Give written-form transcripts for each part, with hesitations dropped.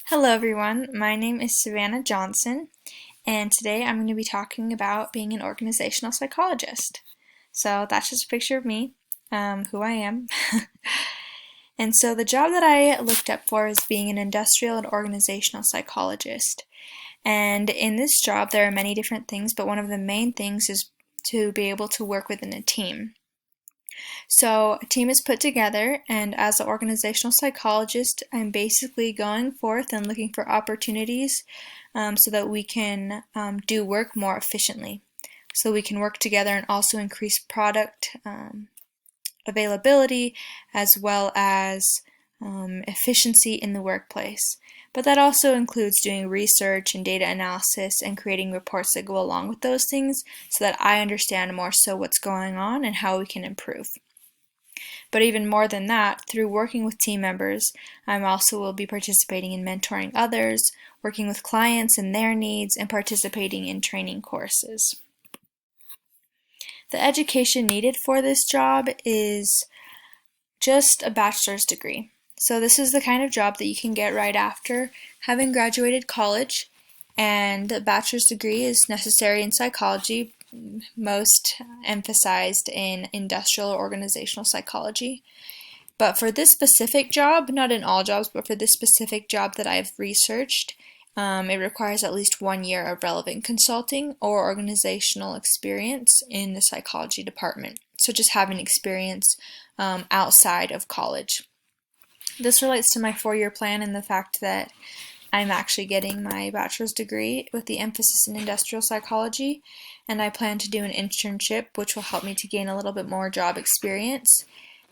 Hello everyone, my name is Savannah Johnson, and today I'm going to be talking about being an organizational psychologist. So that's just a picture of me, who I am. And so the job that I looked up for is being an industrial and organizational psychologist. And in this job there are many different things, but one of the main things is to be able to work within a team. So a team is put together, and as an organizational psychologist, I'm basically going forth and looking for opportunities so that we can do work more efficiently. So we can work together and also increase product availability as well as efficiency in the workplace. But that also includes doing research and data analysis and creating reports that go along with those things so that I understand more so what's going on and how we can improve. But even more than that, through working with team members, I also will be participating in mentoring others, working with clients and their needs, and participating in training courses. The education needed for this job is just a bachelor's degree. So this is the kind of job that you can get right after having graduated college, and the bachelor's degree is necessary in psychology, most emphasized in industrial or organizational psychology. But for this specific job, not in all jobs, but for this specific job that I've researched, it requires at least 1 year of relevant consulting or organizational experience in the psychology department. So just having experience outside of college. This relates to my 4-year plan and the fact that I'm actually getting my bachelor's degree with the emphasis in industrial psychology, and I plan to do an internship which will help me to gain a little bit more job experience.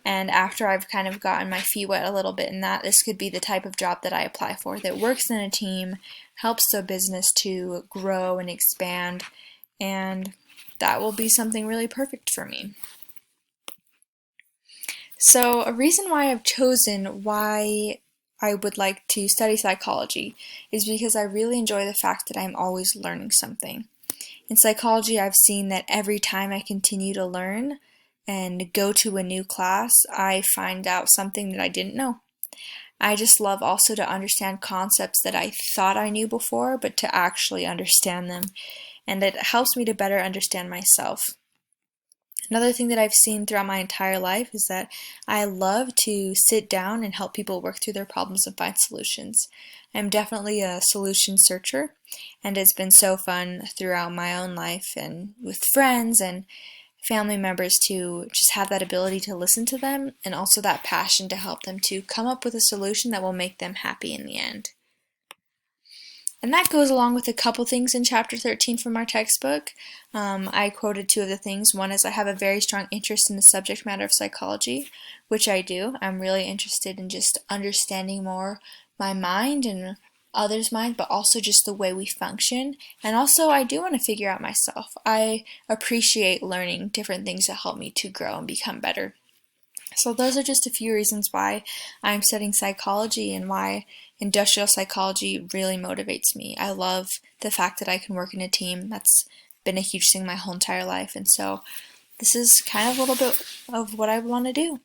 And after I've kind of gotten my feet wet a little bit in that, this could be the type of job that I apply for that works in a team, helps the business to grow and expand, and that will be something really perfect for me. So a reason why I've chosen why I would like to study psychology is because I really enjoy the fact that I'm always learning something. In psychology, I've seen that every time I continue to learn and go to a new class, I find out something that I didn't know. I just love also to understand concepts that I thought I knew before, but to actually understand them. And it helps me to better understand myself. Another thing that I've seen throughout my entire life is that I love to sit down and help people work through their problems and find solutions. I'm definitely a solution searcher, and it's been so fun throughout my own life and with friends and family members to just have that ability to listen to them and also that passion to help them to come up with a solution that will make them happy in the end. And that goes along with a couple things in chapter 13 from our textbook. I quoted 2 of the things. One is I have a very strong interest in the subject matter of psychology, which I do. I'm really interested in just understanding more my mind and others' mind, but also just the way we function. And also I do want to figure out myself. I appreciate learning different things that help me to grow and become better. So those are just a few reasons why I'm studying psychology and why industrial psychology really motivates me. I love the fact that I can work in a team. That's been a huge thing my whole entire life. And so this is kind of a little bit of what I want to do.